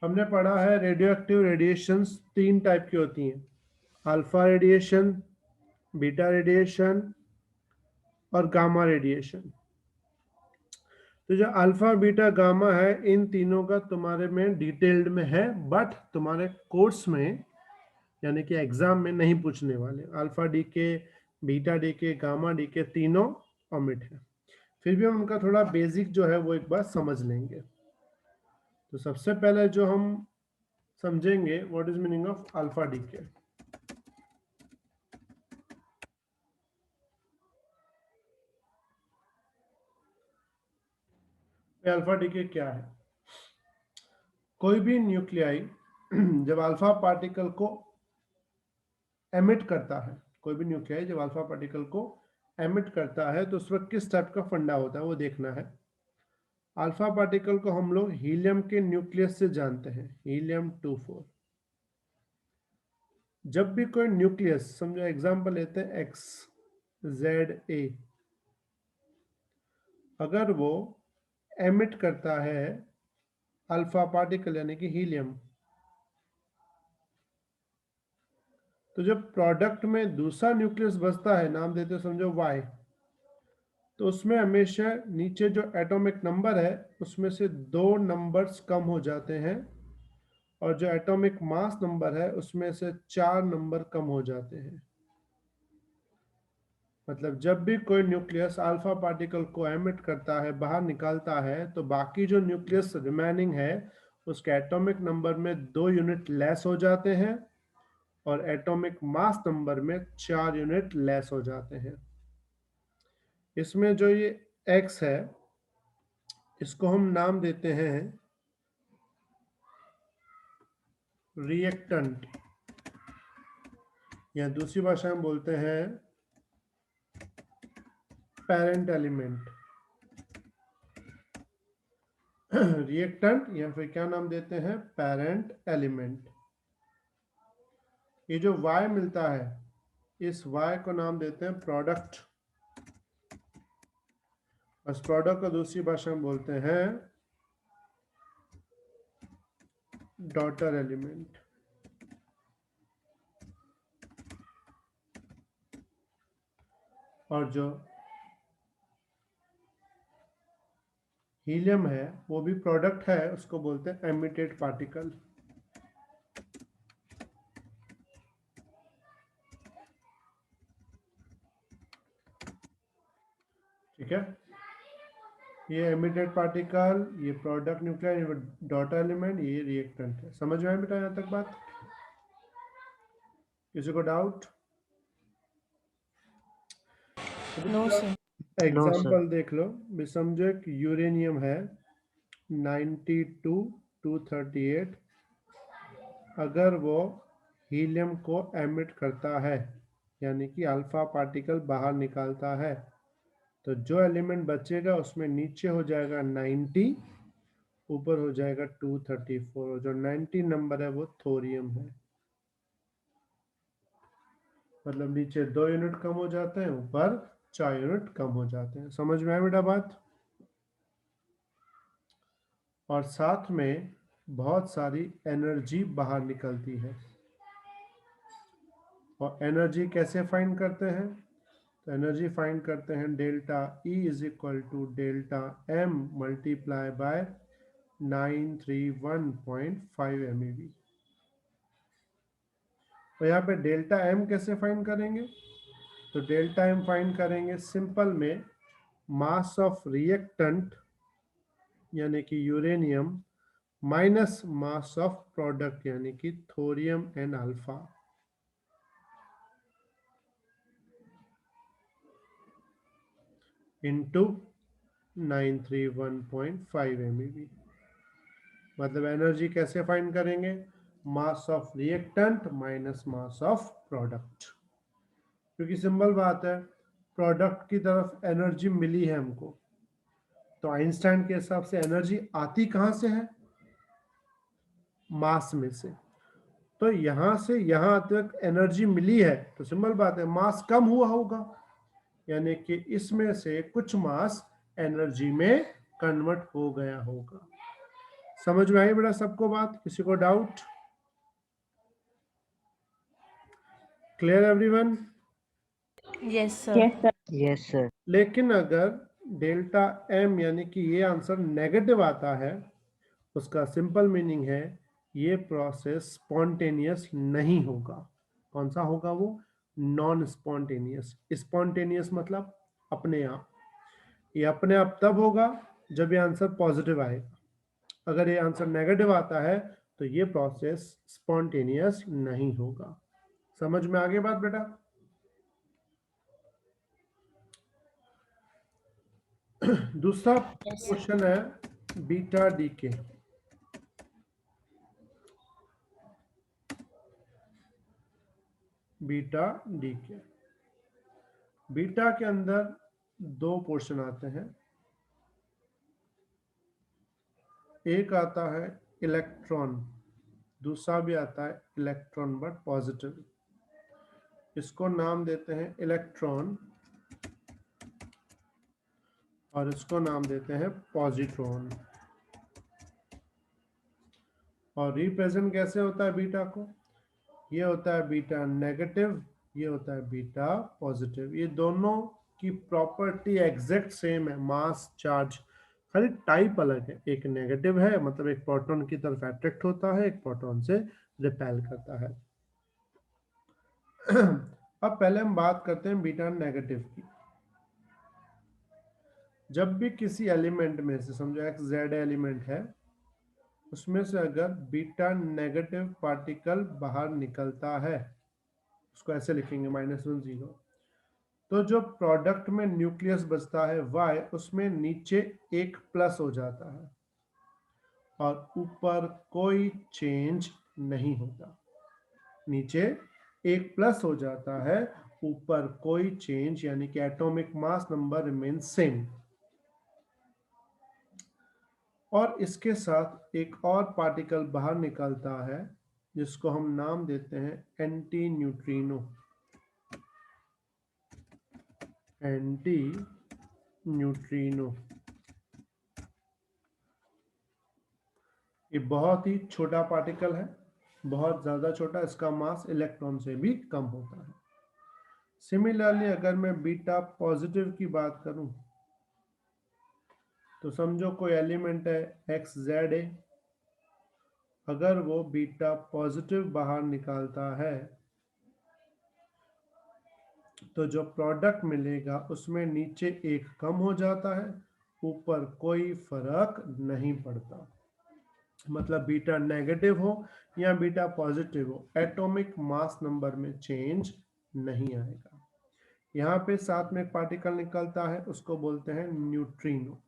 हमने पढ़ा है रेडियो एक्टिव रेडिएशंस 3 टाइप की होती हैं, अल्फा रेडिएशन, बीटा रेडिएशन और गामा रेडिएशन। तो जो अल्फा बीटा गामा है, इन तीनों का तुम्हारे में डिटेल्ड में है, बट तुम्हारे कोर्स में यानी कि एग्जाम में नहीं पूछने वाले। अल्फा डी के, बीटा डी के, गामा डी के तीनों ओमिट है। फिर भी हम उनका थोड़ा बेसिक जो है वो एक बार समझ लेंगे। तो सबसे पहले जो हम समझेंगे, what is meaning of alpha D के। अल्फा डी के क्या है? कोई भी न्यूक्लियाई जब अल्फा पार्टिकल को एमिट करता है, कोई भी न्यूक्लियाई जब अल्फा पार्टिकल को एमिट करता है तो उस वक्त किस टाइप का फंडा होता है वो देखना है। अल्फा पार्टिकल को हम लोग हीलियम के न्यूक्लियस से जानते हैं, हीलियम 24। जब भी कोई न्यूक्लियस, समझो एग्जांपल लेते हैं एक्स जेड ए, अगर वो एमिट करता है अल्फा पार्टिकल यानी कि हीलियम, तो जब प्रोडक्ट में दूसरा न्यूक्लियस बचता है, नाम देते समझो वाई, तो उसमें हमेशा नीचे जो एटॉमिक नंबर है उसमें से 2 नंबर्स कम हो जाते हैं, और जो एटॉमिक मास नंबर है उसमें से 4 नंबर कम हो जाते हैं। मतलब जब भी कोई न्यूक्लियस अल्फा पार्टिकल को एमिट करता है, बाहर निकालता है, तो बाकी जो न्यूक्लियस रिमेनिंग है उसके एटॉमिक नंबर में 2 यूनिट लेस हो जाते हैं और एटॉमिक मास नंबर में 4 यूनिट लेस हो जाते हैं। इसमें जो ये एक्स है इसको हम नाम देते हैं रिएक्टेंट, या दूसरी भाषा में बोलते हैं पेरेंट एलिमेंट। रिएक्टेंट या फिर क्या नाम देते हैं, पेरेंट एलिमेंट। ये जो Y मिलता है, इस Y को नाम देते हैं प्रोडक्ट। उस प्रोडक्ट को दूसरी भाषा में बोलते हैं डॉटर एलिमेंट। और जो हीलियम है वो भी प्रोडक्ट है, उसको बोलते हैं एमिटेड पार्टिकल। ठीक है, ये एमिटेड पार्टिकल, ये प्रोडक्ट न्यूक्लियर, ये डॉटर एलिमेंट, ये रिएक्टेंट है। समझ में आया बेटा यहाँ तक बात? किसी को डाउट? No sir. एग्जाम्पल देख लो भी, समझो एक यूरेनियम है 92-238, अगर वो हीलियम को एमिट करता है यानी कि अल्फा पार्टिकल बाहर निकालता है, तो जो एलिमेंट बचेगा उसमें नीचे हो जाएगा 90, ऊपर हो जाएगा 234, और जो 90 नंबर है वो थोरियम है। मतलब नीचे 2 यूनिट कम हो जाते हैं, ऊपर 4 यूनिट कम हो जाते हैं। समझ में आया बेटा बात? और साथ में बहुत सारी एनर्जी बाहर निकलती है। और एनर्जी कैसे फाइंड करते हैं? तो एनर्जी फाइंड करते हैं delta E is equal to delta M multiply by 931.5 MeV। तो यहाँ पे डेल्टा M कैसे फाइंड करेंगे? तो डेल्टा M फाइंड करेंगे सिंपल में मास ऑफ रिएक्टेंट यानी कि uranium minus mass of product यानी कि thorium and alpha. Into 931.5 MeV। मतलब एनर्जी कैसे फाइंड करेंगे? Mass of reactant minus mass of product. क्योंकि सिंपल बात है, प्रोडक्ट की तरफ एनर्जी मिली है हमको, तो आइंस्टाइन के हिसाब से एनर्जी आती कहां से है? मास में से। तो यहां से यहां तक एनर्जी मिली है, तो सिंपल बात है मास कम हुआ होगा, यानी कि इसमें से कुछ मास एनर्जी में कन्वर्ट हो गया होगा। समझ में आई बेटा सबको बात? किसी को doubt? Clear everyone? Yes, sir. Yes, sir. लेकिन अगर डेल्टा एम यानी कि ये आंसर नेगेटिव आता है, उसका सिंपल मीनिंग है ये प्रोसेस स्पॉन्टेनियस नहीं होगा। कौन सा होगा वो? Non spontaneous. स्पॉन्टेनियस मतलब अपने आप। ये अपने आप तब होगा जब ये आंसर पॉजिटिव आएगा। अगर ये आंसर नेगेटिव आता है तो ये प्रोसेस स्पॉन्टेनियस नहीं होगा। समझ में आगे बात बेटा? दूसरा Yes, sir. क्वेश्चन है beta decay. Beta decay, beta के अंदर दो पोर्शन आते हैं। एक आता है इलेक्ट्रॉन, दूसरा भी आता है इलेक्ट्रॉन बट पॉजिटिव। इसको नाम देते हैं इलेक्ट्रॉन और इसको नाम देते हैं पॉजिट्रॉन। और रिप्रेजेंट कैसे होता है बीटा को? ये होता है बीटा नेगेटिव, ये होता है बीटा पॉजिटिव। ये दोनों की प्रॉपर्टी एग्जैक्ट सेम है, मास चार्ज, खाली टाइप अलग है। एक नेगेटिव है मतलब एक प्रोटॉन की तरफ अट्रैक्ट होता है, एक प्रोटॉन से रिपेल करता है। अब पहले हम बात करते हैं बीटा नेगेटिव की। जब भी किसी एलिमेंट में से, समझो एक्स जेड एलिमेंट है, उसमें से अगर बीटा नेगेटिव पार्टिकल बाहर निकलता है, उसको ऐसे लिखेंगे -1 0, तो जो प्रोडक्ट में न्यूक्लियस बचता है y, उसमें नीचे एक प्लस हो जाता है और ऊपर कोई चेंज नहीं होता। नीचे एक प्लस हो जाता है, ऊपर कोई चेंज, यानी कि atomic mass number remain same. और इसके साथ एक और पार्टिकल बाहर निकलता है जिसको हम नाम देते हैं एंटी न्यूट्रिनो। एंटी न्यूट्रिनो ये बहुत ही छोटा पार्टिकल है, बहुत ज्यादा छोटा। इसका मास इलेक्ट्रॉन से भी कम होता है। सिमिलरली अगर मैं बीटा पॉजिटिव की बात करूं तो समझो कोई एलिमेंट है एक्स जेड ए, अगर वो बीटा पॉजिटिव बाहर निकालता है तो जो प्रोडक्ट मिलेगा उसमें नीचे एक कम हो जाता है, ऊपर कोई फर्क नहीं पड़ता। मतलब बीटा नेगेटिव हो या बीटा पॉजिटिव हो, एटॉमिक मास नंबर में चेंज नहीं आएगा। यहाँ पे साथ में एक पार्टिकल निकलता है, उसको बोलते हैं न्यूट्रिनो।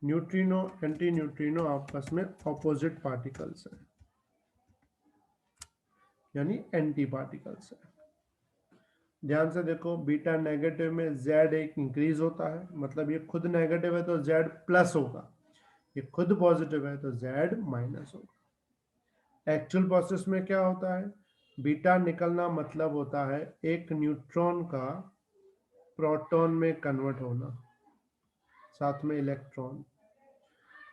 न्यूट्रिनो एंटी न्यूट्रिनो आपस में ऑपोजिट पार्टिकल्स हैं, यानी एंटी पार्टिकल्स हैं। ध्यान से देखो, बीटा नेगेटिव में Z एक इंक्रीज होता है, मतलब ये खुद नेगेटिव है तो Z प्लस होगा, ये खुद पॉजिटिव है तो Z माइनस होगा। एक्चुअल प्रोसेस में क्या होता है? बीटा निकलना मतलब होता है एक न्यूट्रॉन का प्रोटॉन में कन्वर्ट होना, साथ में इलेक्ट्रॉन,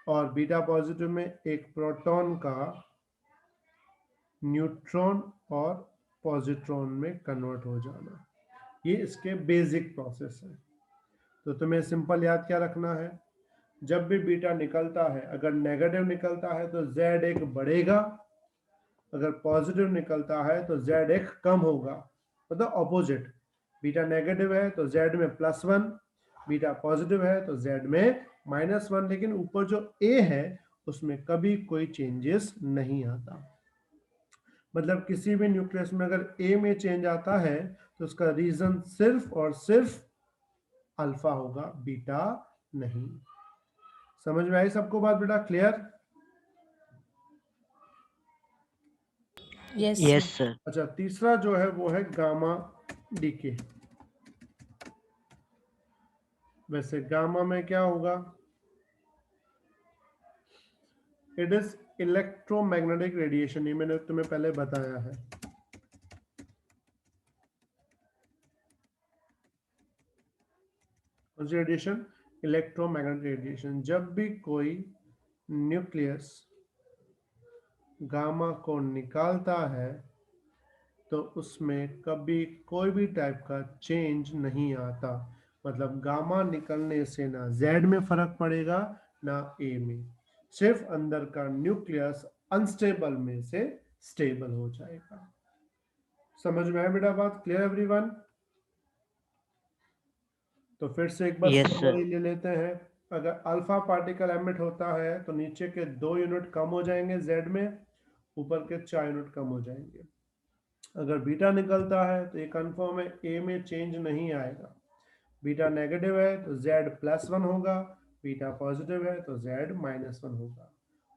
और बीटा पॉजिटिव में एक प्रोटॉन का न्यूट्रॉन और पॉजिट्रॉन में कन्वर्ट हो जाना। ये इसके बेसिक प्रोसेस है। तो तुम्हें सिंपल याद क्या रखना है? जब भी बीटा निकलता है, अगर नेगेटिव निकलता है तो Z एक बढ़ेगा, अगर पॉजिटिव निकलता है तो Z एक कम होगा, मतलब ऑपोजिट। बीटा नेगेटिव है तो Z में +1, बीटा पॉजिटिव है तो Z में -1। लेकिन ऊपर जो A है उसमें कभी कोई चेंजेस नहीं आता। मतलब किसी भी न्यूक्लियस में अगर A में चेंज आता है तो उसका रीजन सिर्फ और सिर्फ अल्फा होगा, बीटा नहीं। समझ में आई सबको बात बेटा? Clear? Yes, Yes, sir. sir. अच्छा, तीसरा जो है वो है गामा डीके। वैसे गामा में क्या होगा? इट इज इलेक्ट्रोमैग्नेटिक रेडिएशन, ये मैंने तुम्हें पहले बताया है। कौन सी रेडिएशन? Electromagnetic radiation. जब भी कोई न्यूक्लियस गामा को निकालता है तो उसमें कभी कोई भी टाइप का चेंज नहीं आता। मतलब गामा निकलने से ना जेड में फर्क पड़ेगा ना ए में, सिर्फ अंदर का न्यूक्लियस अनस्टेबल में से स्टेबल हो जाएगा। समझ में आया बेटा बात? Clear everyone? तो फिर से एक बार यस सर। समरी ले लेते हैं। अगर अल्फा पार्टिकल एमिट होता है तो नीचे के 2 यूनिट कम हो जाएंगे जेड में, ऊपर के 4 यूनिट कम हो जाएंगे। अगर बीटा निकलता है तो ये कंफर्म है ए में चेंज नहीं आएगा। बीटा नेगेटिव है तो जेड +1 होगा, बीटा पॉजिटिव है तो जेड -1 होगा,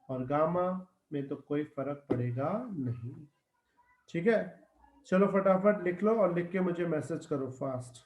और गामा में तो कोई फर्क पड़ेगा नहीं। ठीक है, चलो फटाफट लिख लो और लिख के मुझे मैसेज करो फास्ट।